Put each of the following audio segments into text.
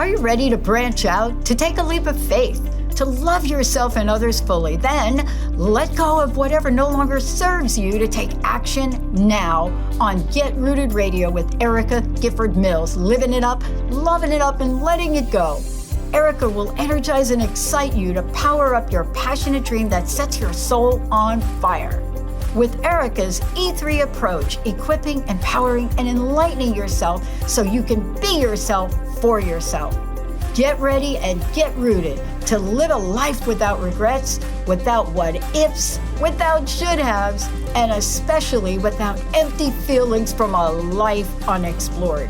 Are you ready to branch out, to take a leap of faith, to love yourself and others fully? Then let go of whatever no longer serves you to take action now on Get Rooted Radio with Erica Gifford Mills, living it up, loving it up, and letting it go. Erica will energize and excite you to power up your passionate dream that sets your soul on fire. With Erica's E3 approach, equipping, empowering, and enlightening yourself so you can be yourself for yourself. Get ready and get rooted to live a life without regrets, without what ifs, without should haves, and especially without empty feelings from a life unexplored.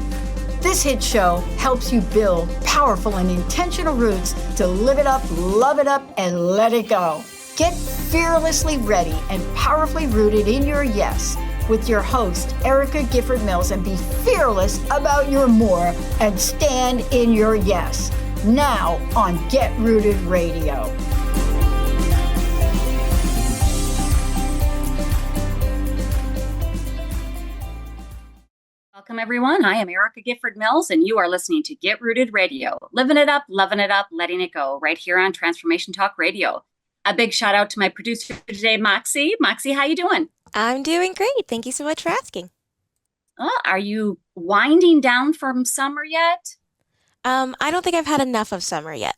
This hit show helps you build powerful and intentional roots to live it up, love it up, and let it go. Get fearlessly ready and powerfully rooted in your yes with your host, Erica Gifford Mills, and be fearless about your more and stand in your yes. Now on Get Rooted Radio. Welcome, everyone. I am Erica Gifford Mills, and you are listening to Get Rooted Radio. Living it up, loving it up, letting it go, right here on Transformation Talk Radio. A big shout out to my producer today, Moxie. Moxie, how you doing? I'm doing great. Thank you so much for asking. Oh, are you winding down from summer yet? I don't think I've had enough of summer yet.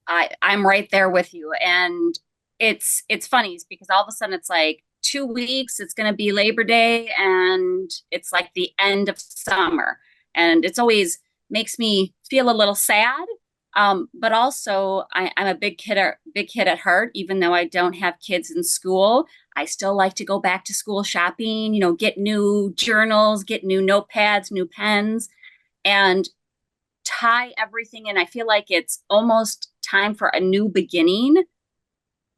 I'm right there with you. And it's funny because all of a sudden it's like 2 weeks, it's going to be Labor Day, and it's like the end of summer. And it's always makes me feel a little sad. But also I'm a big kid at heart. Even though I don't have kids in school, I still like to go back to school shopping, get new journals, get new notepads, new pens, and tie everything in. I feel like it's almost time for a new beginning,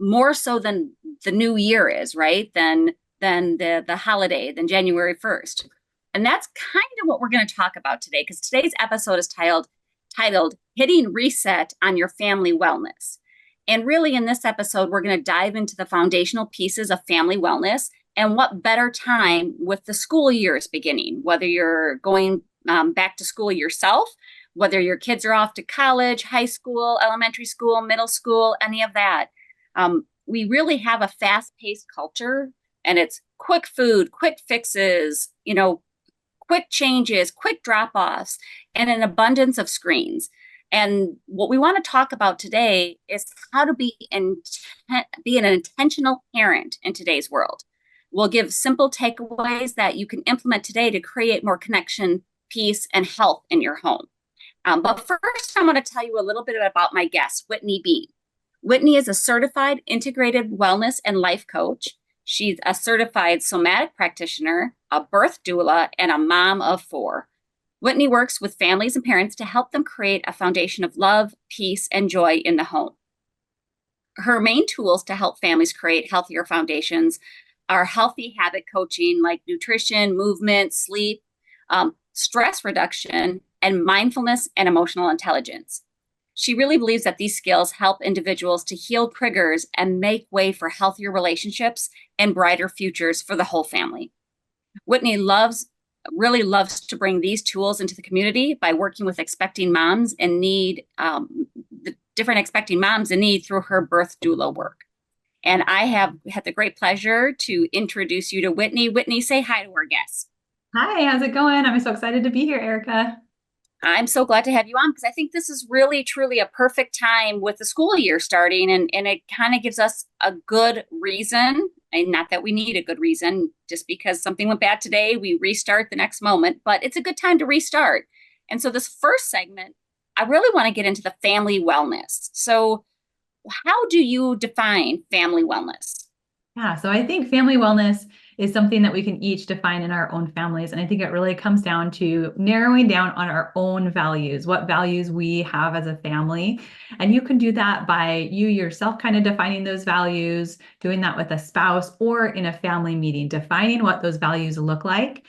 more so than the new year is, right? Than the holiday, than January 1st. And that's kind of what we're going to talk about today, because today's episode is titled Hitting Reset on Your Family Wellness. And really in this episode, we're going to dive into the foundational pieces of family wellness, and what better time with the school years beginning, whether you're going back to school yourself, whether your kids are off to college, high school, elementary school, middle school, any of that. We really have a fast-paced culture, and it's quick food, quick fixes, quick changes, quick drop-offs, and an abundance of screens. And what we want to talk about today is how to be an intentional parent in today's world. We'll give simple takeaways that you can implement today to create more connection, peace, and health in your home. But first, I want to tell you a little bit about my guest, Whitney Bean. Whitney is a certified integrated wellness and life coach. She's a certified somatic practitioner, a birth doula, and a mom of 4. Whitney works with families and parents to help them create a foundation of love, peace, and joy in the home. Her main tools to help families create healthier foundations are healthy habit coaching like nutrition, movement, sleep, stress reduction, and mindfulness and emotional intelligence. She really believes that these skills help individuals to heal triggers and make way for healthier relationships and brighter futures for the whole family. Whitney really loves to bring these tools into the community by working with expecting moms in need, the different expecting moms in need through her birth doula work. And I have had the great pleasure to introduce you to Whitney. Whitney, say hi to our guests. Hi, how's it going? I'm so excited to be here, Erica. I'm so glad to have you on, because I think this is really, truly a perfect time with the school year starting, and it kind of gives us a good reason, and not that we need a good reason, just because something went bad today, we restart the next moment, but it's a good time to restart. And so this first segment, I really want to get into the family wellness. So how do you define family wellness? Yeah, so I think family wellness is something that we can each define in our own families. And I think it really comes down to narrowing down on our own values, what values we have as a family. And you can do that by you yourself kind of defining those values, doing that with a spouse or in a family meeting, defining what those values look like.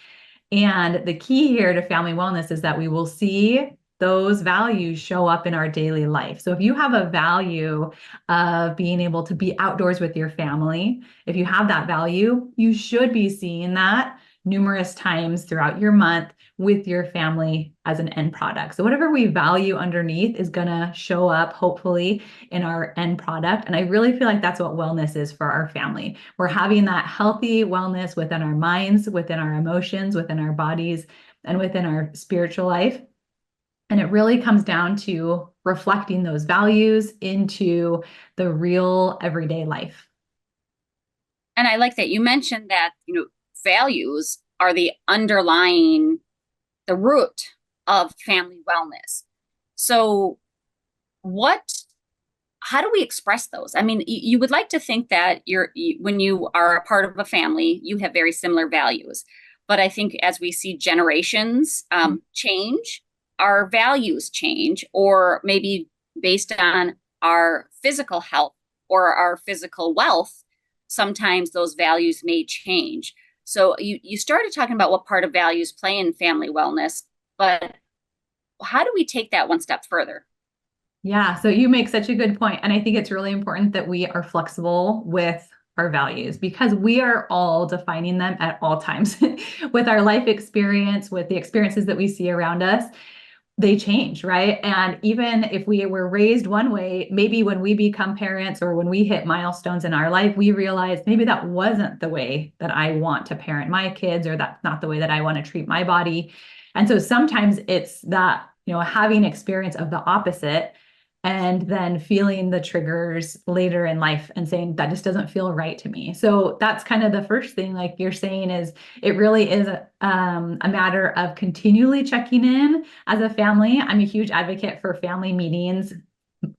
And the key here to family wellness is that we will see those values show up in our daily life. So if you have a value of being able to be outdoors with your family, if you have that value, you should be seeing that numerous times throughout your month with your family as an end product. So whatever we value underneath is going to show up hopefully in our end product. And I really feel like that's what wellness is for our family. We're having that healthy wellness within our minds, within our emotions, within our bodies, and within our spiritual life. And it really comes down to reflecting those values into the real everyday life. And I like that you mentioned that, values are the root of family wellness. So how do we express those? I mean, you would like to think that when you are a part of a family, you have very similar values. But I think as we see generations change, our values change, or maybe based on our physical health or our physical wealth, sometimes those values may change. So you started talking about what part of values play in family wellness, but how do we take that one step further? Yeah, so you make such a good point. And I think it's really important that we are flexible with our values because we are all defining them at all times with our life experience, with the experiences that we see around us. They change, right? And even if we were raised one way, maybe when we become parents or when we hit milestones in our life, we realize maybe that wasn't the way that I want to parent my kids, or that's not the way that I want to treat my body. And so sometimes it's that, having experience of the opposite and then feeling the triggers later in life and saying that just doesn't feel right to me. So that's kind of the first thing, like you're saying, is it really is a matter of continually checking in as a family. I'm a huge advocate for family meetings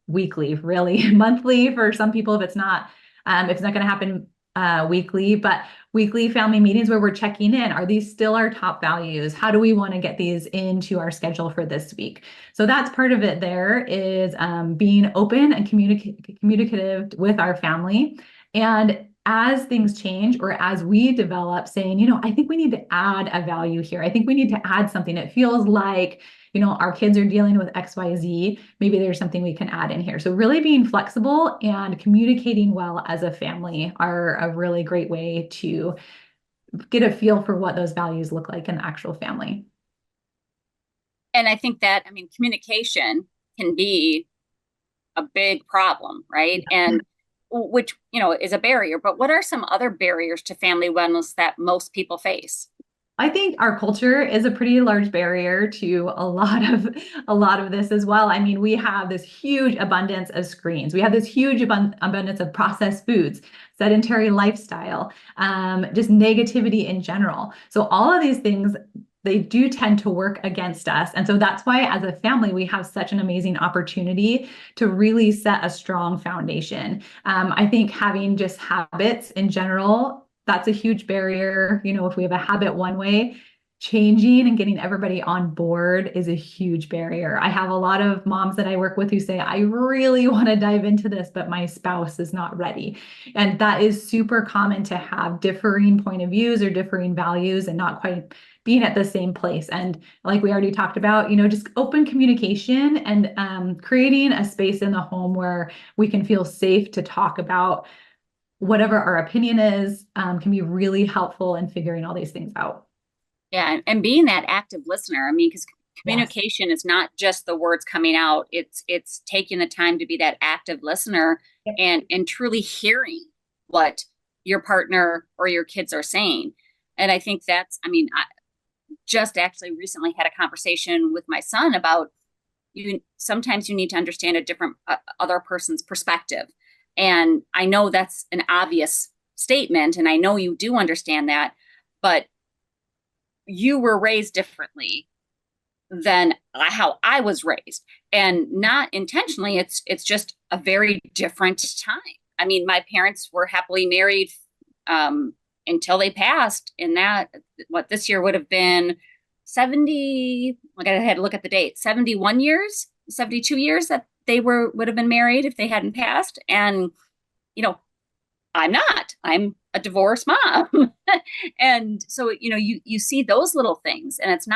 weekly, really monthly for some people, if it's not going to happen weekly, but weekly family meetings where we're checking in. Are these still our top values? How do we want to get these into our schedule for this week? So that's part of it. There is being open and communicative with our family. And as things change or as we develop, saying, I think we need to add a value here. I think we need to add something. It feels like, our kids are dealing with XYZ. Maybe there's something we can add in here. So really being flexible and communicating well as a family are a really great way to get a feel for what those values look like in the actual family. And I think that, communication can be a big problem, right? Yeah. And which, is a barrier. But what are some other barriers to family wellness that most people face? I think our culture is a pretty large barrier to a lot of this as well. I mean, we have this huge abundance of screens. We have this huge abundance of processed foods, sedentary lifestyle, just negativity in general. So all of these things, they do tend to work against us. And so that's why as a family, we have such an amazing opportunity to really set a strong foundation. I think having just habits in general, that's a huge barrier. If we have a habit one way, changing and getting everybody on board is a huge barrier. I have a lot of moms that I work with who say, I really want to dive into this, but my spouse is not ready. And that is super common to have differing point of views or differing values and not quite being at the same place. And like we already talked about, just open communication and creating a space in the home where we can feel safe to talk about whatever our opinion is, can be really helpful in figuring all these things out. Yeah, and being that active listener, because communication is not just the words coming out, it's taking the time to be that active listener. Yep. and truly hearing what your partner or your kids are saying. And I think that's, I just actually recently had a conversation with my son about sometimes you need to understand a different other person's perspective. And I know that's an obvious statement, and I know you do understand that, but you were raised differently than how I was raised, and not intentionally. It's just a very different time. My parents were happily married until they passed, and that what this year would have been 70. I had to look at the date. 71 years, 72 years that they would have been married if they hadn't passed. And, I'm not. I'm a divorced mom. And so, you see those little things, and it's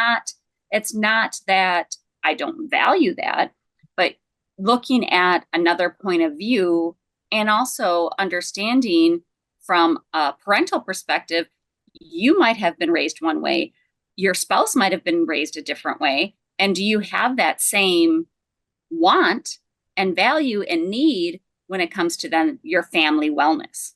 not that I don't value that, but looking at another point of view and also understanding from a parental perspective, you might have been raised one way, your spouse might have been raised a different way. And do you have that same want and value and need when it comes to then your family wellness?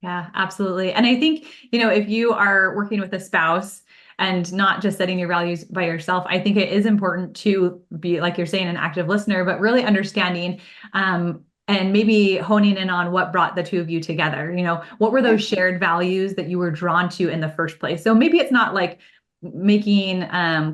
Yeah, absolutely. And I think, if you are working with a spouse and not just setting your values by yourself, I think it is important to be, like you're saying, an active listener, but really understanding, and maybe honing in on what brought the two of you together. What were those shared values that you were drawn to in the first place? So maybe it's not like making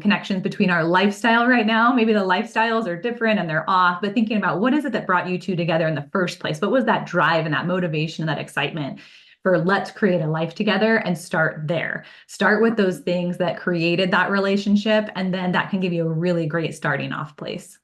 connections between our lifestyle right now. Maybe the lifestyles are different and they're off, but thinking about what is it that brought you two together in the first place? What was that drive and that motivation and that excitement for let's create a life together, and start there. Start with those things that created that relationship, and then that can give you a really great starting off place.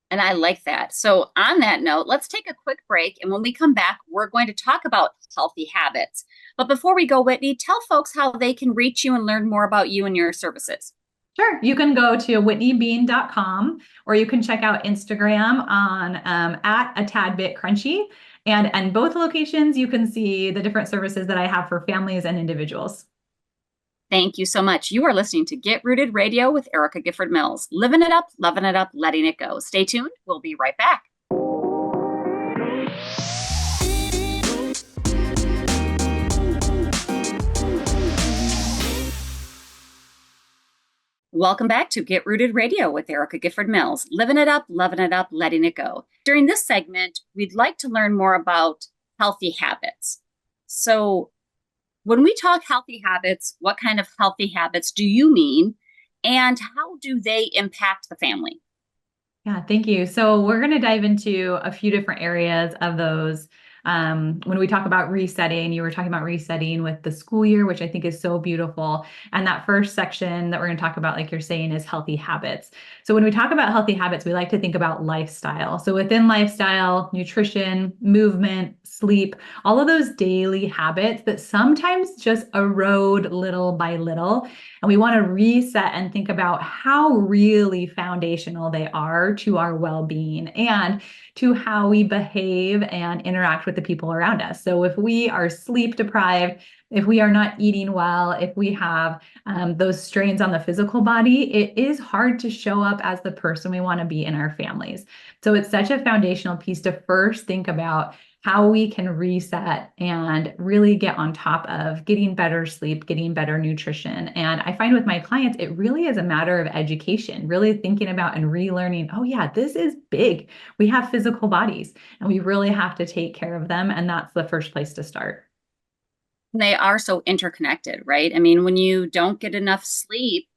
And I like that. So on that note, let's take a quick break. And when we come back, we're going to talk about healthy habits. But before we go, Whitney, tell folks how they can reach you and learn more about you and your services. Sure. You can go to whitneybean.com, or you can check out Instagram on at a tad bit crunchy. And both locations, you can see the different services that I have for families and individuals. Thank you so much. You are listening to Get Rooted Radio with Erica Gifford Mills. Living it up, loving it up, letting it go. Stay tuned. We'll be right back. Welcome back to Get Rooted Radio with Erica Gifford Mills. Living it up, loving it up, letting it go. During this segment, we'd like to learn more about healthy habits. So when we talk healthy habits, what kind of healthy habits do you mean? And how do they impact the family? Yeah, thank you. So we're going to dive into a few different areas of those. When we talk about resetting, you were talking about resetting with the school year, which I think is so beautiful. And that first section that we're going to talk about, like you're saying, is healthy habits. So when we talk about healthy habits, we like to think about lifestyle. So within lifestyle, nutrition, movement, sleep, all of those daily habits that sometimes just erode little by little. And we want to reset and think about how really foundational they are to our well-being and to how we behave and interact with the people around us. So if we are sleep deprived, if we are not eating well, if we have those strains on the physical body, it is hard to show up as the person we want to be in our families. So it's such a foundational piece to first think about how we can reset and really get on top of getting better sleep, getting better nutrition. And I find with my clients, it really is a matter of education, really thinking about and relearning, oh yeah, this is big. We have physical bodies and we really have to take care of them. And that's the first place to start. They are so interconnected, right? I mean, when you don't get enough sleep,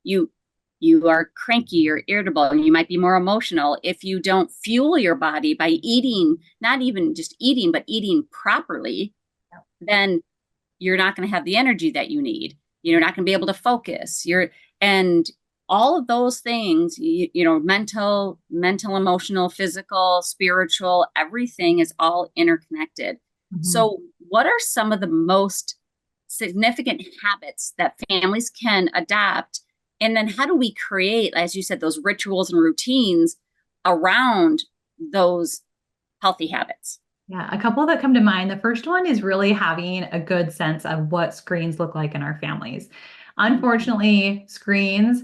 you are cranky or irritable, and you might be more emotional. If you don't fuel your body by eating, not even just eating, but eating properly, then you're not going to have the energy that you need. You're not going to be able to focus. And all of those things, mental, emotional, physical, spiritual, everything is all interconnected. Mm-hmm. So what are some of the most significant habits that families can adopt? And then how do we create, as you said, those rituals and routines around those healthy habits? Yeah, a couple that come to mind. The first one is really having a good sense of what screens look like in our families. Unfortunately, screens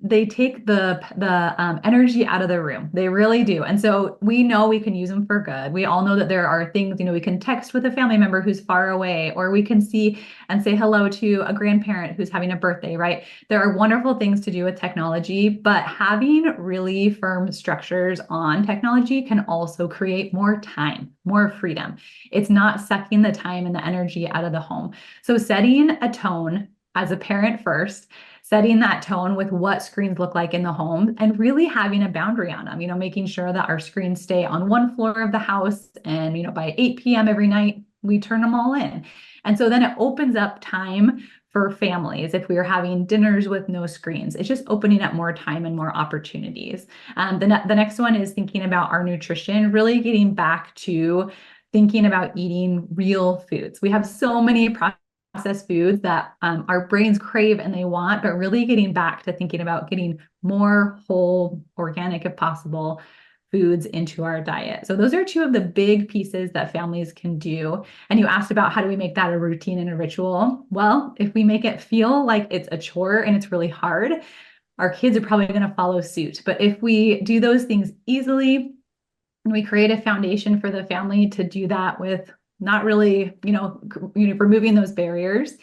they take the energy out of the room. They really do. And so we know we can use them for good. We all know that there are things, we can text with a family member who's far away, or we can see and say hello to a grandparent who's having a birthday, right? There are wonderful things to do with technology, but having really firm structures on technology can also create more time, more freedom. It's not sucking the time and the energy out of the home. So setting a tone as a parent first, setting that tone with what screens look like in the home, and really having a boundary on them, making sure that our screens stay on one floor of the house, and by 8 p.m. every night, we turn them all in. And so then it opens up time for families. If we are having dinners with no screens, it's just opening up more time and more opportunities. The next one is thinking about our nutrition, really getting back to thinking about eating real foods. We have so many processed foods that our brains crave and they want, but really getting back to thinking about getting more whole, organic if possible, foods into our diet. So those are two of the big pieces that families can do. And you asked about how do we make that a routine and a ritual? Well, if we make it feel like it's a chore and it's really hard, our kids are probably going to follow suit. But if we do those things easily and we create a foundation for the family to do that with not really, removing those barriers,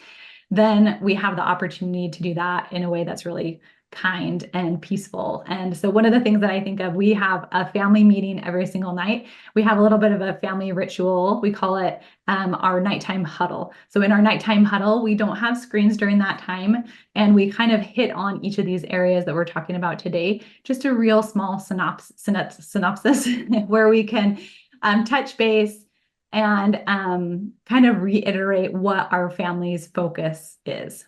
then we have the opportunity to do that in a way that's really kind and peaceful. And so one of the things that I think of, we have a family meeting every single night. We have a little bit of a family ritual. We call it our nighttime huddle. So in our nighttime huddle, we don't have screens during that time. And we kind of hit on each of these areas that we're talking about today, just a real small synopsis where we can touch base and kind of reiterate what our family's focus is.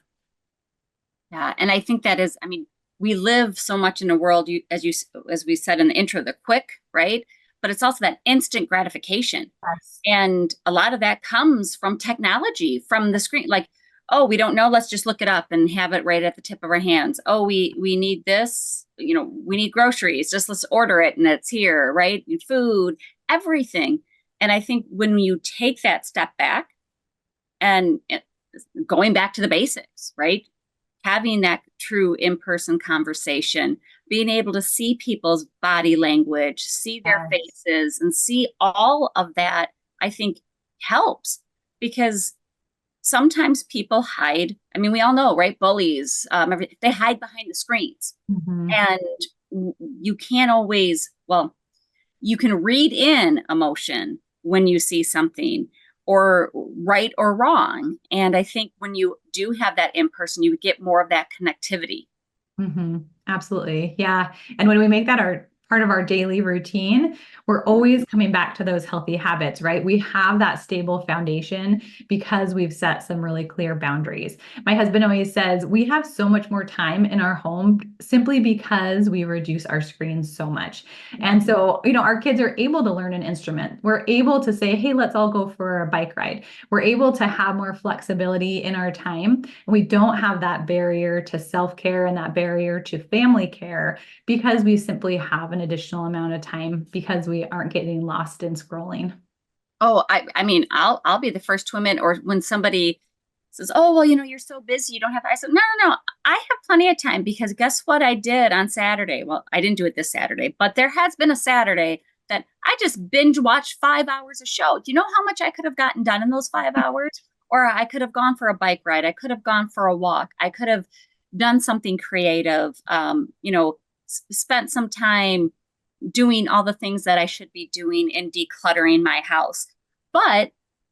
Yeah, and I think that is, we live so much in a world, as we said in the intro, the quick, right? But it's also that instant gratification. Yes. And a lot of that comes from technology, from the screen. Like, oh, we don't know, let's just look it up and have it right at the tip of our hands. Oh, we need this, we need groceries, just let's order it and it's here, right? Food, everything. And I think when you take that step back and going back to the basics, right? Having that true in-person conversation, being able to see people's body language, see their faces, and see all of that, I think helps, because sometimes people hide. We all know, right? Bullies, they hide behind the screens. Mm-hmm. And you can't always, you can read in emotion when you see something, or right or wrong. And I think when you do have that in person, you get more of that connectivity. Mm-hmm. Absolutely. Yeah. And when we make that part of our daily routine, we're always coming back to those healthy habits, right? We have that stable foundation because we've set some really clear boundaries. My husband always says we have so much more time in our home simply because we reduce our screens so much. And so, our kids are able to learn an instrument. We're able to say, hey, let's all go for a bike ride. We're able to have more flexibility in our time. We don't have that barrier to self-care and that barrier to family care because we simply have an additional amount of time, because we aren't getting lost in scrolling. Oh, I'll be the first to admit, or when somebody says, oh, well, you're so busy, you don't have, I said, no, I have plenty of time, because guess what I did on Saturday? Well, I didn't do it this Saturday, but there has been a Saturday that I just binge watched 5 hours of show. Do you know how much I could have gotten done in those 5 hours? Or I could have gone for a bike ride. I could have gone for a walk. I could have done something creative, spent some time doing all the things that I should be doing and decluttering my house. But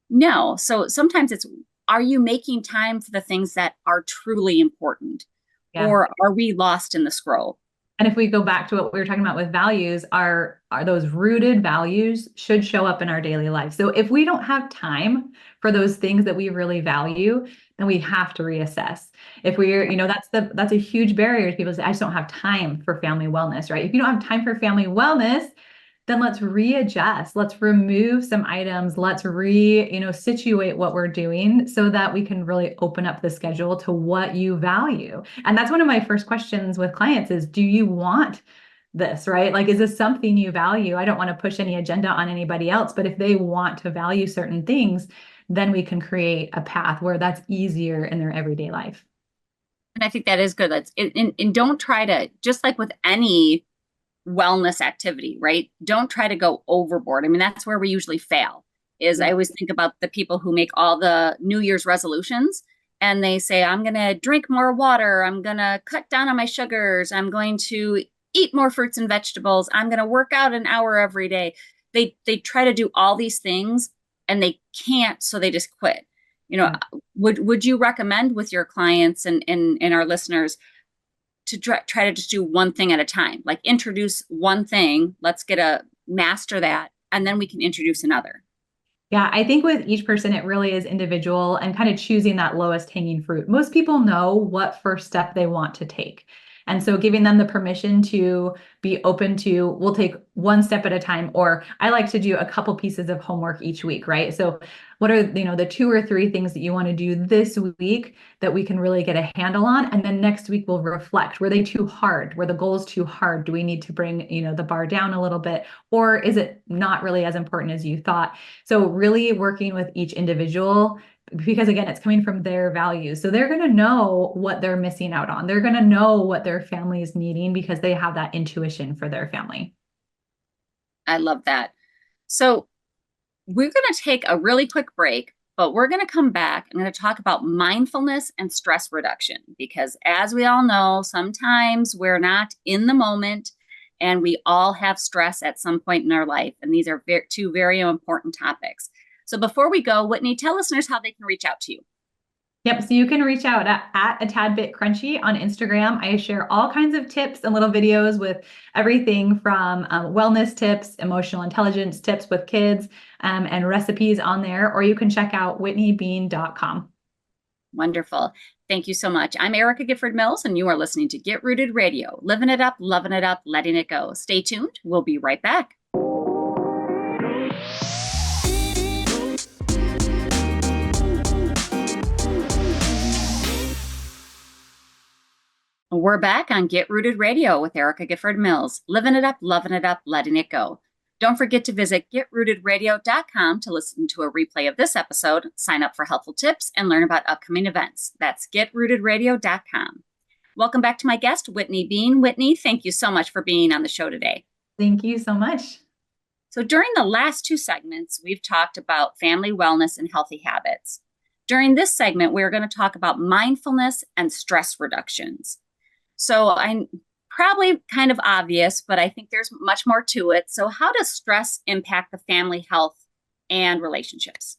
no, so sometimes it's, are you making time for the things that are truly important? Yeah. Or are we lost in the scroll? And if we go back to what we were talking about with values, are those rooted values should show up in our daily life. So if we don't have time for those things that we really value, then we have to reassess. If we're, that's a huge barrier to people say, I just don't have time for family wellness, right? If you don't have time for family wellness, then let's readjust. Let's remove some items. Let's situate what we're doing so that we can really open up the schedule to what you value. And that's one of my first questions with clients is, do you want this, right? Like, is this something you value? I don't want to push any agenda on anybody else, but if they want to value certain things, then we can create a path where that's easier in their everyday life. And I think that is good. And don't try to, just like with any wellness activity, right? Don't try to go overboard. That's where we usually fail. I always think about the people who make all the New Year's resolutions and they say, I'm going to drink more water. I'm going to cut down on my sugars. I'm going to eat more fruits and vegetables. I'm going to work out an hour every day. They try to do all these things and they can't, so they just quit. Would you recommend with your clients and our listeners to try to just do one thing at a time, like introduce one thing, let's master that, and then we can introduce another? Yeah, I think with each person, it really is individual and kind of choosing that lowest hanging fruit. Most people know what first step they want to take. And so giving them the permission to be open to, we'll take one step at a time, or I like to do a couple pieces of homework each week, right? So what are, the 2 or 3 things that you want to do this week that we can really get a handle on? And then next week we'll reflect. Were they too hard? Were the goals too hard? Do we need to bring, the bar down a little bit? Or is it not really as important as you thought? So really working with each individual, because again, it's coming from their values. So they're going to know what they're missing out on. They're going to know what their family is needing because they have that intuition for their family. I love that. So we're going to take a really quick break, but we're going to come back. I'm going to talk about mindfulness and stress reduction, because as we all know, sometimes we're not in the moment and we all have stress at some point in our life. And these are two very important topics. So before we go, Whitney, tell listeners how they can reach out to you. Yep. So you can reach out at a tad bit crunchy on Instagram. I share all kinds of tips and little videos with everything from wellness tips, emotional intelligence tips with kids, and recipes on there. Or you can check out whitneybean.com. Wonderful. Thank you so much. I'm Erica Gifford Mills, and you are listening to Get Rooted Radio. Living it up, loving it up, letting it go. Stay tuned. We'll be right back. We're back on Get Rooted Radio with Erica Gifford Mills. Living it up, loving it up, letting it go. Don't forget to visit getrootedradio.com to listen to a replay of this episode, sign up for helpful tips, and learn about upcoming events. That's getrootedradio.com. Welcome back to my guest, Whitney Bean. Whitney, thank you so much for being on the show today. Thank you so much. So during the last 2 segments, we've talked about family wellness and healthy habits. During this segment, we're going to talk about mindfulness and stress reductions. So I'm probably kind of obvious, but I think there's much more to it. So how does stress impact the family health and relationships?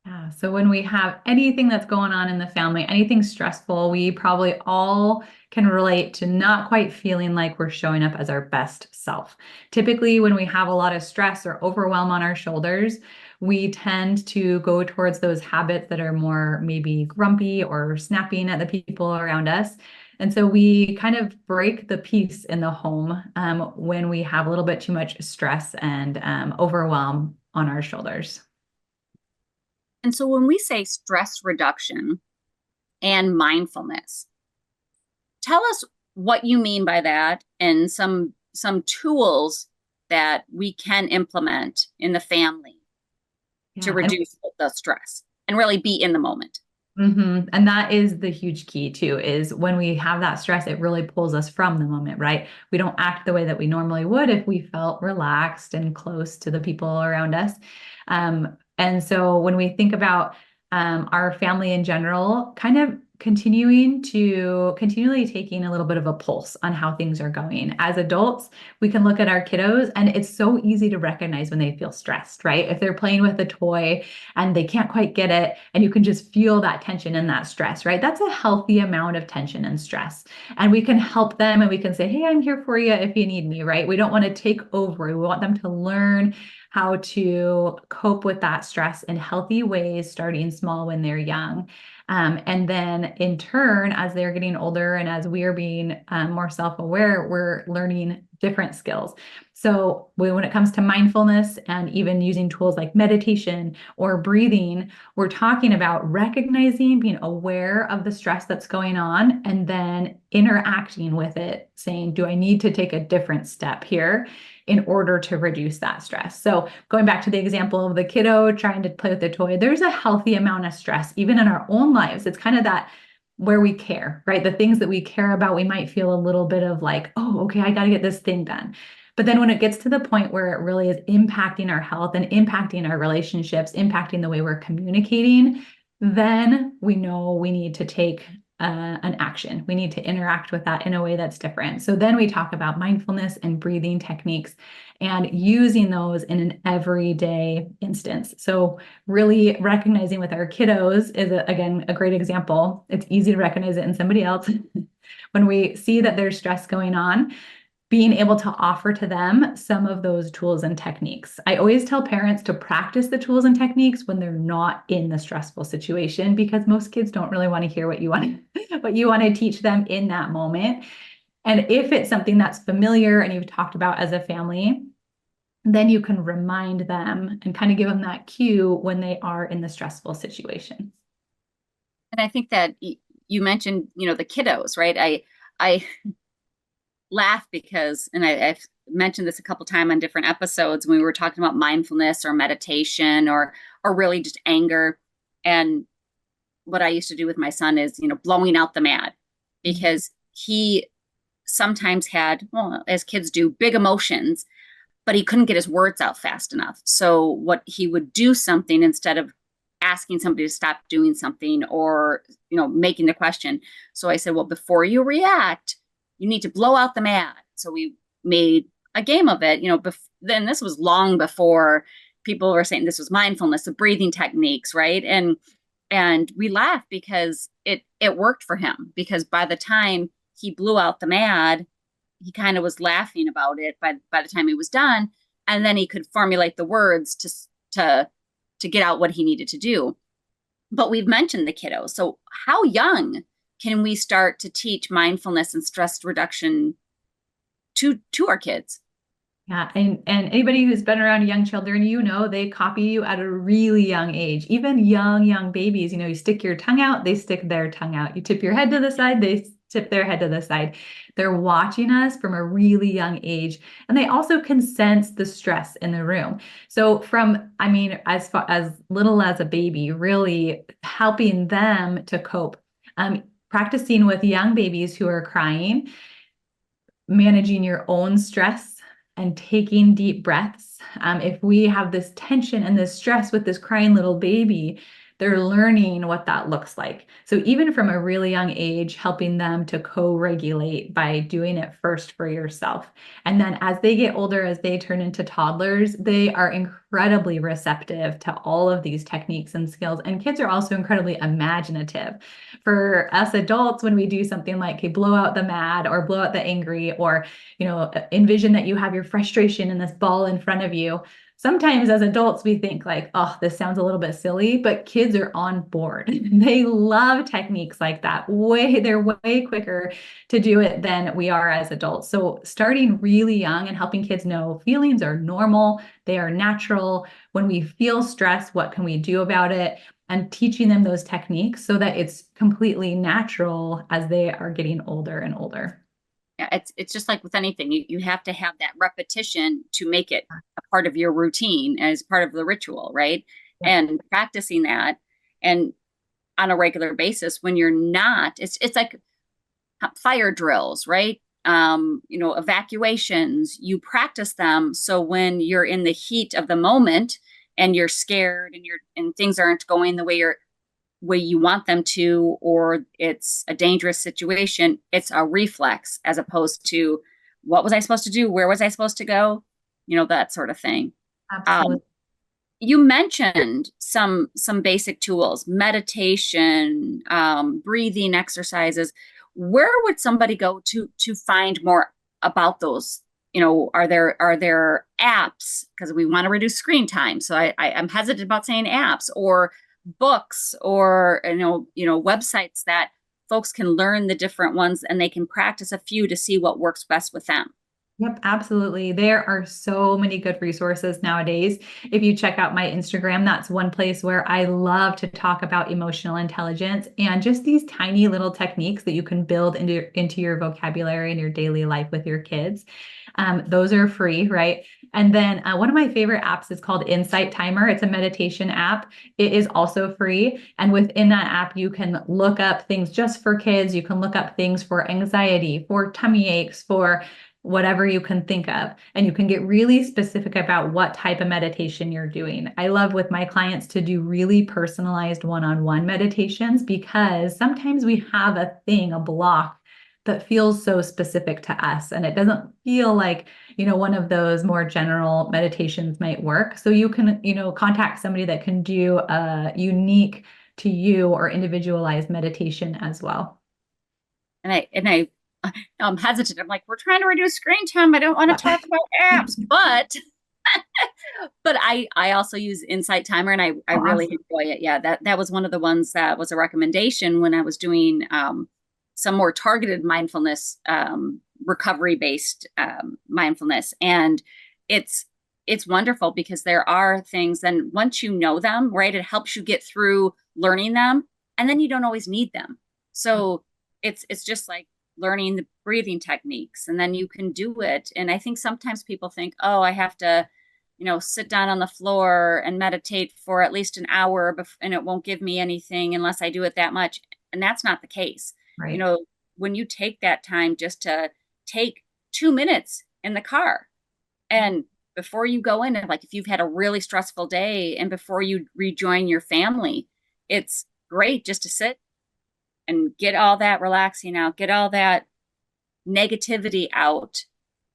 Yeah. So when we have anything that's going on in the family, anything stressful, we probably all can relate to not quite feeling like we're showing up as our best self. Typically, when we have a lot of stress or overwhelm on our shoulders, we tend to go towards those habits that are more maybe grumpy or snapping at the people around us. And so we kind of break the peace in the home when we have a little bit too much stress and overwhelm on our shoulders. And so when we say stress reduction and mindfulness, tell us what you mean by that and some tools that we can implement in the family to reduce the stress and really be in the moment. Mm-hmm. And that is the huge key too, is when we have that stress, it really pulls us from the moment, right? We don't act the way that we normally would if we felt relaxed and close to the people around us. And so when we think about our family in general, kind of continually taking a little bit of a pulse on how things are going. As adults, we can look at our kiddos and it's so easy to recognize when they feel stressed, right? If they're playing with a toy and they can't quite get it, and you can just feel that tension and that stress, right? That's a healthy amount of tension and stress. And we can help them and we can say, hey, I'm here for you if you need me, right? We don't want to take over. We want them to learn how to cope with that stress in healthy ways, starting small when they're young. And then in turn, as they're getting older and as we are being more self-aware, we're learning different skills. So when it comes to mindfulness and even using tools like meditation or breathing, we're talking about recognizing, being aware of the stress that's going on, and then interacting with it, saying, do I need to take a different step here in order to reduce that stress? So going back to the example of the kiddo trying to play with the toy, there's a healthy amount of stress, even in our own lives. It's kind of that where we care, right? The things that we care about, we might feel a little bit of like, oh, okay, I got to get this thing done. But then when it gets to the point where it really is impacting our health and impacting our relationships, impacting the way we're communicating, then we know we need to take an action. We need to interact with that in a way that's different. So then we talk about mindfulness and breathing techniques and using those in an everyday instance. So really recognizing with our kiddos is, again, a great example. It's easy to recognize it in somebody else. When we see that there's stress going on, being able to offer to them some of those tools and techniques. I always tell parents to practice the tools and techniques when they're not in the stressful situation, because most kids don't really want to hear what you want to teach them in that moment. And if it's something that's familiar and you've talked about as a family, then you can remind them and kind of give them that cue when they are in the stressful situation. And I think that you mentioned, the kiddos, right? I laugh because, and I've mentioned this a couple times on different episodes when we were talking about mindfulness or meditation or really just anger. And what I used to do with my son is, blowing out the mad, because he sometimes had, well, as kids do, big emotions, but he couldn't get his words out fast enough. So what he would do something instead of asking somebody to stop doing something or, making the question. So I said, well, before you react, you need to blow out the mad. So we made a game of it, then this was long before people were saying this was mindfulness, the breathing techniques, right? And we laughed because it worked for him, because by the time he blew out the mad, he kind of was laughing about it by the time he was done, and then he could formulate the words to get out what he needed to do. But we've mentioned the kiddos. So how young can we start to teach mindfulness and stress reduction to our kids? Yeah, and anybody who's been around young children, they copy you at a really young age. Even young babies, you stick your tongue out, they stick their tongue out. You tip your head to the side, they tip their head to the side. They're watching us from a really young age, and they also can sense the stress in the room. So as far as little as a baby, really helping them to cope. Practicing with young babies who are crying, managing your own stress and taking deep breaths. If we have this tension and this stress with this crying little baby, they're learning what that looks like. So even from a really young age, helping them to co-regulate by doing it first for yourself. And then as they get older, as they turn into toddlers, they are incredibly receptive to all of these techniques and skills. And kids are also incredibly imaginative. For us adults, when we do something like, okay, blow out the mad or blow out the angry, or, envision that you have your frustration in this ball in front of you. Sometimes as adults, we think like, oh, this sounds a little bit silly, but kids are on board. They love techniques like that. They're way quicker to do it than we are as adults. So starting really young and helping kids know feelings are normal. They are natural. When we feel stress, what can we do about it? And teaching them those techniques so that it's completely natural as they are getting older and older. Yeah, it's just like with anything, you have to have that repetition to make it a part of your routine as part of the ritual, right? Yeah. And practicing that and on a regular basis, when you're not, it's like fire drills, right? Evacuations, you practice them. So when you're in the heat of the moment and you're scared and things aren't going the way you want them to, or it's a dangerous situation, it's a reflex as opposed to what was I supposed to do? Where was I supposed to go? That sort of thing. Absolutely. You mentioned some basic tools, meditation, breathing exercises. Where would somebody go to find more about those? Are there apps? Because we want to reduce screen time. So I'm hesitant about saying apps, or books, or websites that folks can learn the different ones and they can practice a few to see what works best with them. Yep, absolutely. There are so many good resources nowadays. If you check out my Instagram, that's one place where I love to talk about emotional intelligence and just these tiny little techniques that you can build into your vocabulary and your daily life with your kids. Those are free, right? And then one of my favorite apps is called Insight Timer. It's a meditation app. It is also free. And within that app, you can look up things just for kids. You can look up things for anxiety, for tummy aches, for whatever you can think of. And you can get really specific about what type of meditation you're doing. I love with my clients to do really personalized one-on-one meditations, because sometimes we have a block that feels so specific to us, and it doesn't feel like, one of those more general meditations might work. So you can, contact somebody that can do a unique to you or individualized meditation as well. I'm hesitant. I'm like, we're trying to reduce screen time. I don't want to talk about apps, but I also use Insight Timer, and I really enjoy it. Yeah, that was one of the ones that was a recommendation when I was doing some more targeted mindfulness recovery-based mindfulness. And it's wonderful because there are things, and once you know them, right, it helps you get through learning them, and then you don't always need them. So it's just like learning the breathing techniques, and then you can do it. And I think sometimes people think, oh, I have to, sit down on the floor and meditate for at least an hour, and it won't give me anything unless I do it that much. And that's not the case. Right. When you take that time just to take 2 minutes in the car, and before you go in, and like if you've had a really stressful day and before you rejoin your family, it's great just to sit and get all that relaxing out, get all that negativity out,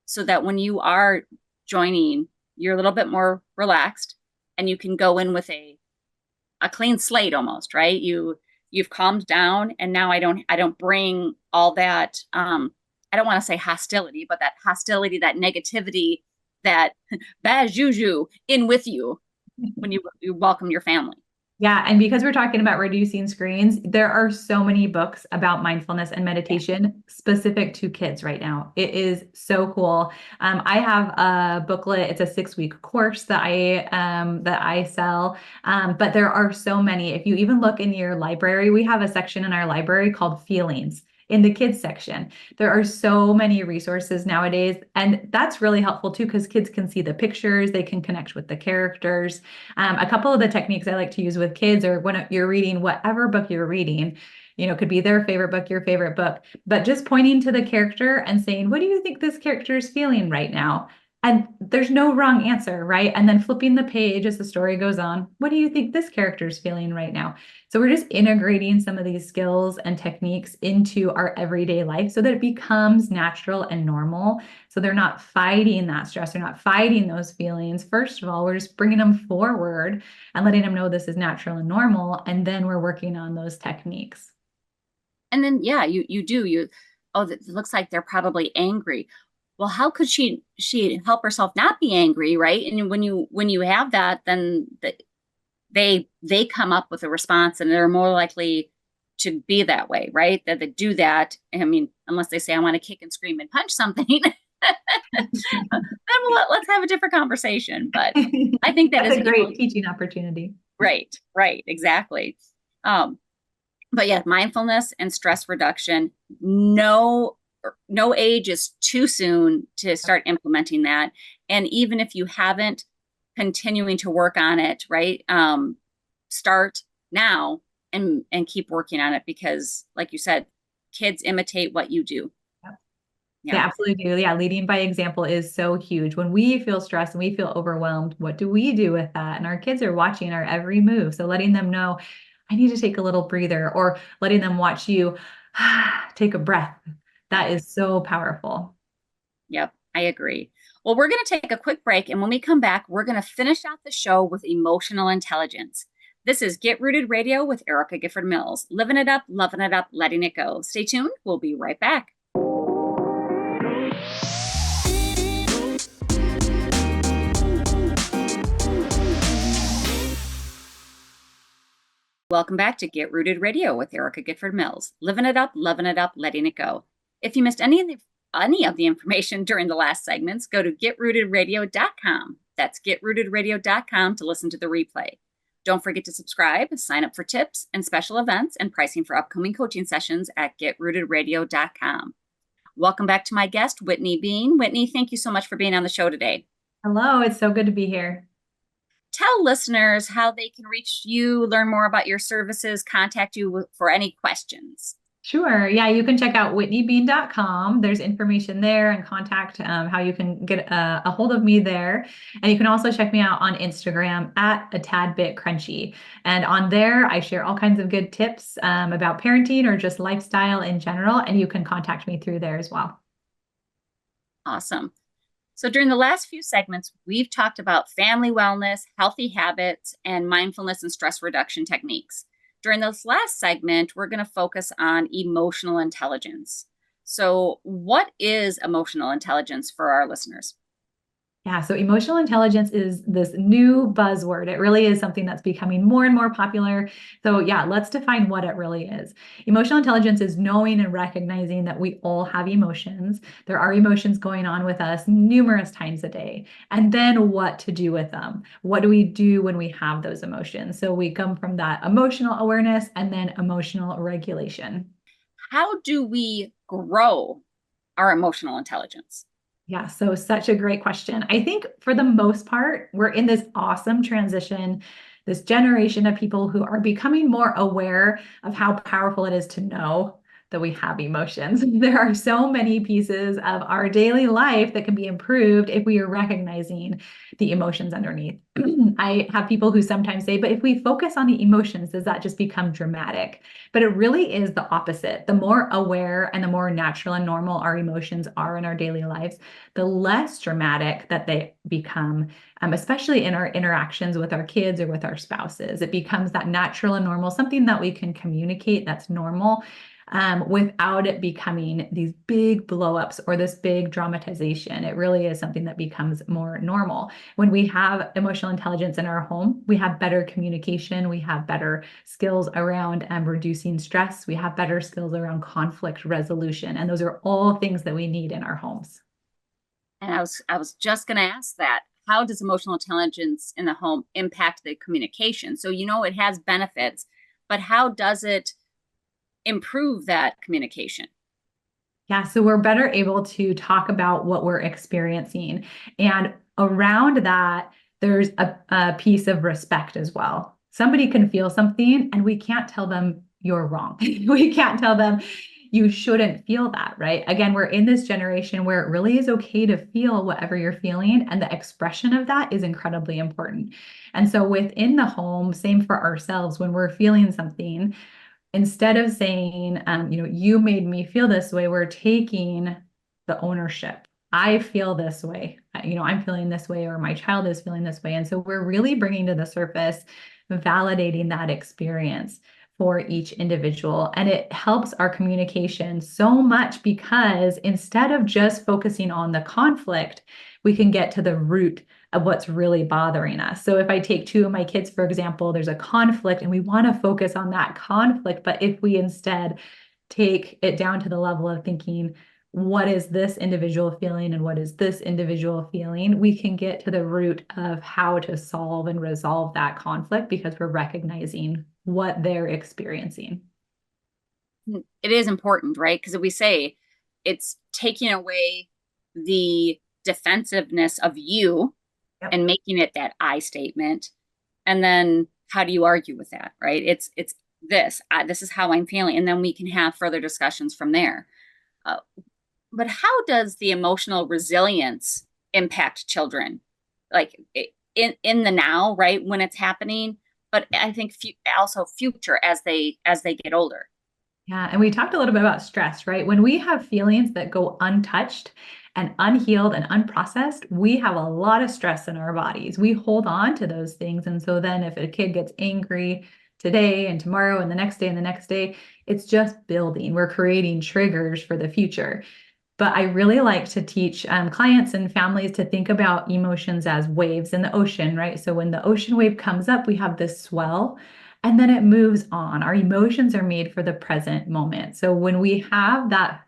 so that when you are joining, you're a little bit more relaxed and you can go in with a clean slate almost, right? You've calmed down, and now I don't bring all that I don't want to say hostility, but that hostility, that negativity, that bad juju in with you when you welcome your family. Yeah. And because we're talking about reducing screens, there are so many books about mindfulness and meditation specific to kids right now. It is so cool. I have a booklet. It's a 6-week course that I sell. But there are so many. If you even look in your library, we have a section in our library called Feelings. In the kids section, there are so many resources nowadays. And that's really helpful too, because kids can see the pictures, they can connect with the characters. A couple of the techniques I like to use with kids, or when you're reading whatever book you're reading, could be their favorite book, your favorite book, but just pointing to the character and saying, what do you think this character is feeling right now? And there's no wrong answer, right? And then flipping the page as the story goes on. What do you think this character is feeling right now? So we're just integrating some of these skills and techniques into our everyday life so that it becomes natural and normal. So they're not fighting that stress. They're not fighting those feelings. First of all, we're just bringing them forward and letting them know this is natural and normal. And then we're working on those techniques. And then, yeah, it looks like they're probably angry. Well, how could she help herself not be angry, right? And when you have that, then they come up with a response, and they're more likely to be that way, right? That they do that. I mean, unless they say, I want to kick and scream and punch something, then let's have a different conversation. But I think that's a great teaching opportunity. Right, exactly. But yeah, mindfulness and stress reduction, no age is too soon to start implementing that. And even if you haven't, continuing to work on it, right? Start now and keep working on it, because like you said, kids imitate what you do. Yeah, absolutely do. Yeah, leading by example is so huge. When we feel stressed and we feel overwhelmed, what do we do with that? And our kids are watching our every move. So letting them know, I need to take a little breather, or letting them watch you take a breath. That is so powerful. Yep, I agree. Well, we're going to take a quick break, and when we come back, we're going to finish out the show with emotional intelligence. This is Get Rooted Radio with Erica Gifford Mills. Living it up, loving it up, letting it go. Stay tuned. We'll be right back. Welcome back to Get Rooted Radio with Erica Gifford Mills. Living it up, loving it up, letting it go. If you missed any of the information during the last segments, go to getrootedradio.com. That's getrootedradio.com to listen to the replay. Don't forget to subscribe, sign up for tips and special events and pricing for upcoming coaching sessions at getrootedradio.com. Welcome back to my guest, Whitney Bean. Whitney, thank you so much for being on the show today. Hello, it's so good to be here. Tell listeners how they can reach you, learn more about your services, contact you for any questions. Sure. Yeah, you can check out whitneybean.com. There's information there and contact how you can get a hold of me there. And you can also check me out on Instagram at a tad bit crunchy. And on there, I share all kinds of good tips about parenting or just lifestyle in general. And you can contact me through there as well. Awesome. So during the last few segments, we've talked about family wellness, healthy habits, and mindfulness and stress reduction techniques. During this last segment, we're going to focus on emotional intelligence. So what is emotional intelligence for our listeners? Yeah, so emotional intelligence is this new buzzword. It really is something that's becoming more and more popular. So, yeah, let's define what it really is. Emotional intelligence is knowing and recognizing that we all have emotions. There are emotions going on with us numerous times a day. And then what to do with them. What do we do when we have those emotions? So, we come from that emotional awareness and then emotional regulation. How do we grow our emotional intelligence? Yeah, so such a great question. I think for the most part, we're in this awesome transition, this generation of people who are becoming more aware of how powerful it is to know that we have emotions. There are so many pieces of our daily life that can be improved if we are recognizing the emotions underneath. I have people who sometimes say, but if we focus on the emotions, does that just become dramatic? But it really is the opposite. The more aware and the more natural and normal our emotions are in our daily lives, the less dramatic that they become, especially in our interactions with our kids or with our spouses. It becomes that natural and normal, something that we can communicate that's normal, without it becoming these big blowups or this big dramatization. It really is something that becomes more normal. When we have emotional intelligence in our home, we have better communication, we have better skills around reducing stress, we have better skills around conflict resolution, and those are all things that we need in our homes. And I was just going to ask that. How does emotional intelligence in the home impact the communication? So, it has benefits, but how does it improve that communication? Yeah, so we're better able to talk about what we're experiencing. And around that, there's a piece of respect as well. Somebody can feel something and we can't tell them you're wrong. We can't tell them you shouldn't feel that, right? Again, we're in this generation where it really is okay to feel whatever you're feeling, and the expression of that is incredibly important. And so within the home, same for ourselves, when we're feeling something, instead of saying, you made me feel this way, we're taking the ownership. I feel this way. I'm feeling this way, or my child is feeling this way. And so we're really bringing to the surface, validating that experience for each individual. And it helps our communication so much because instead of just focusing on the conflict, we can get to the root of what's really bothering us. So if I take two of my kids, for example, there's a conflict and we want to focus on that conflict. But if we instead take it down to the level of thinking, what is this individual feeling and what is this individual feeling, we can get to the root of how to solve and resolve that conflict because we're recognizing what they're experiencing. It is important, right? Because we say it's taking away the defensiveness of you. Yep. And making it that I statement. And then how do you argue with that, right? It's this is how I'm feeling. And then we can have further discussions from there. But how does the emotional resilience impact children? Like in the now, right? When it's happening, but I think also future as they get older. Yeah. And we talked a little bit about stress, right? When we have feelings that go untouched and unhealed and unprocessed, we have a lot of stress in our bodies. We hold on to those things. And so then if a kid gets angry today and tomorrow and the next day and the next day, it's just building. We're creating triggers for the future. But I really like to teach clients and families to think about emotions as waves in the ocean, right? So when the ocean wave comes up, we have this swell and then it moves on. Our emotions are made for the present moment. So when we have that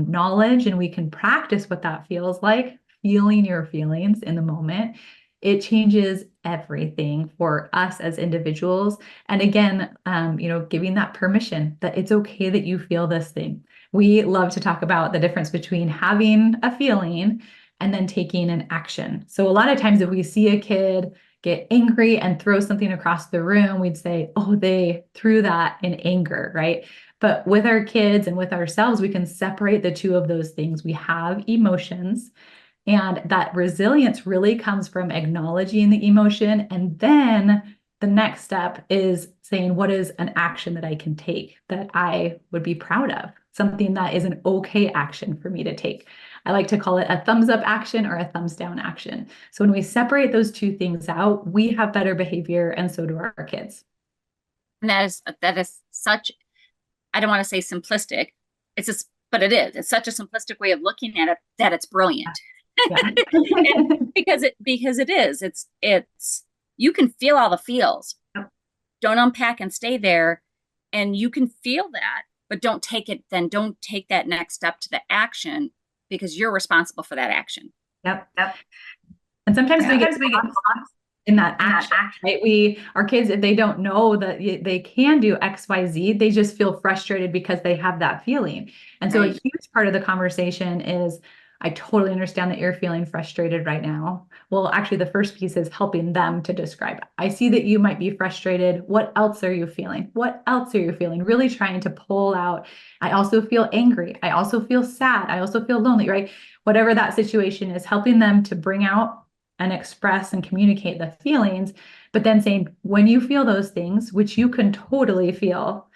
knowledge and we can practice what that feels like, feeling your feelings in the moment, it changes everything for us as individuals. And again, giving that permission that it's okay that you feel this thing. We love to talk about the difference between having a feeling and then taking an action. So a lot of times if we see a kid get angry and throw something across the room, we'd say, oh, they threw that in anger, right? But with our kids and with ourselves, we can separate the two of those things. We have emotions, and that resilience really comes from acknowledging the emotion. And then the next step is saying, what is an action that I can take that I would be proud of? Something that is an okay action for me to take. I like to call it a thumbs up action or a thumbs down action. So when we separate those two things out, we have better behavior, and so do our kids. And that is such, I don't want to say simplistic. But it is. It's such a simplistic way of looking at it that it's brilliant. And because it is, it's, you can feel all the feels. Yep. Don't unpack and stay there. And you can feel that, but don't take that next step to the action, because you're responsible for that action. Yep. And sometimes we get lost in that action, right? Our kids, if they don't know that they can do X, Y, Z, they just feel frustrated because they have that feeling. And so a huge part of the conversation is, I totally understand that you're feeling frustrated right now. Well, actually, the first piece is helping them to describe. I see that you might be frustrated. What else are you feeling? What else are you feeling? Really trying to pull out. I also feel angry. I also feel sad. I also feel lonely, right? Whatever that situation is, helping them to bring out and express and communicate the feelings, but then saying, when you feel those things, which you can totally feel,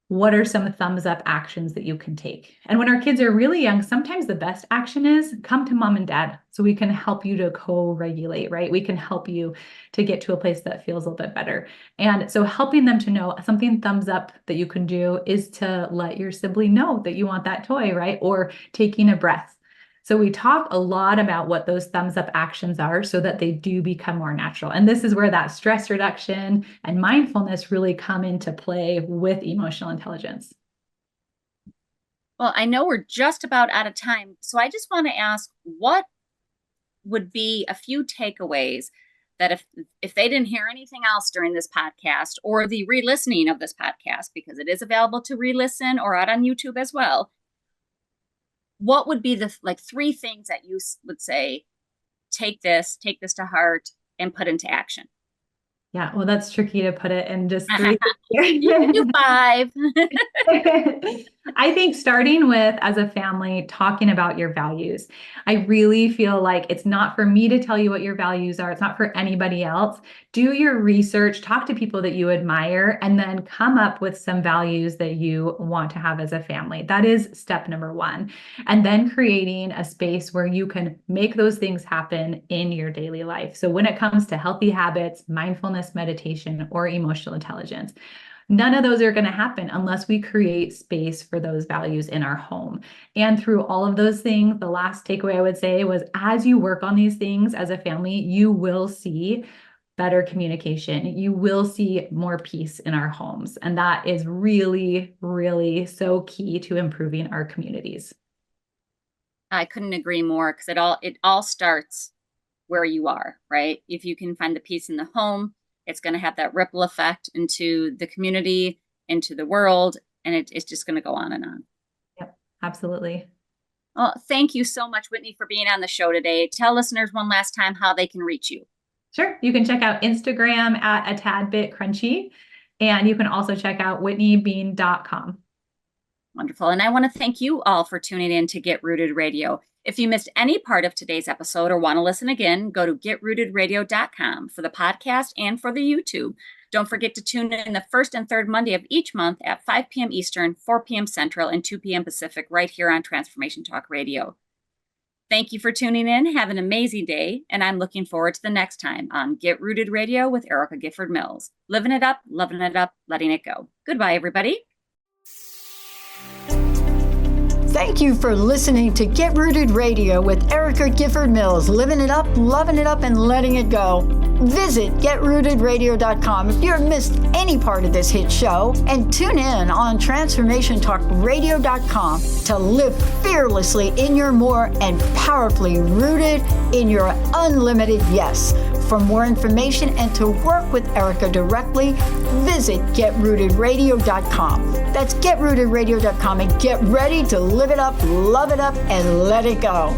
what are some thumbs up actions that you can take? And when our kids are really young, sometimes the best action is come to mom and dad so we can help you to co-regulate, right? We can help you to get to a place that feels a little bit better. And so helping them to know something thumbs up that you can do is to let your sibling know that you want that toy, right? Or taking a breath. So we talk a lot about what those thumbs up actions are so that they do become more natural. And this is where that stress reduction and mindfulness really come into play with emotional intelligence. Well, I know we're just about out of time. So I just want to ask, what would be a few takeaways that if they didn't hear anything else during this podcast or the re-listening of this podcast, because it is available to re-listen or out on YouTube as well, what would be the three things that you would say, take this to heart and put into action? Yeah, well, that's tricky to put it in just three. You can do 5. I think starting with, as a family, talking about your values. I really feel like it's not for me to tell you what your values are. It's not for anybody else. Do your research, talk to people that you admire, and then come up with some values that you want to have as a family. That is step number 1. And then creating a space where you can make those things happen in your daily life. So when it comes to healthy habits, mindfulness, meditation, or emotional intelligence, none of those are going to happen unless we create space for those values in our home. And through all of those things, the last takeaway I would say was, as you work on these things as a family, you will see better communication. You will see more peace in our homes. And that is really, really so key to improving our communities. I couldn't agree more, because it all starts where you are, right? If you can find the peace in the home, it's going to have that ripple effect into the community, into the world, and it's just going to go on and on. Yep, absolutely. Well, thank you so much, Whitney, for being on the show today. Tell listeners one last time how they can reach you. Sure. You can check out Instagram at @atadbitcrunchy, and you can also check out whitneybean.com. Wonderful. And I want to thank you all for tuning in to Get Rooted Radio. If you missed any part of today's episode or want to listen again, go to getrootedradio.com for the podcast and for the YouTube. Don't forget to tune in the first and third Monday of each month at 5 p.m. Eastern, 4 p.m. Central, and 2 p.m. Pacific, right here on Transformation Talk Radio. Thank you for tuning in. Have an amazing day, and I'm looking forward to the next time on Get Rooted Radio with Erica Gifford Mills. Living it up, loving it up, letting it go. Goodbye, everybody. Thank you for listening to Get Rooted Radio with Erica Gifford Mills, living it up, loving it up, and letting it go. Visit getrootedradio.com if you've missed any part of this hit show, and tune in on transformationtalkradio.com to live fearlessly in your more and powerfully rooted in your unlimited yes. For more information and to work with Erica directly, visit getrootedradio.com. That's getrootedradio.com, and get ready to live it up, love it up, and let it go.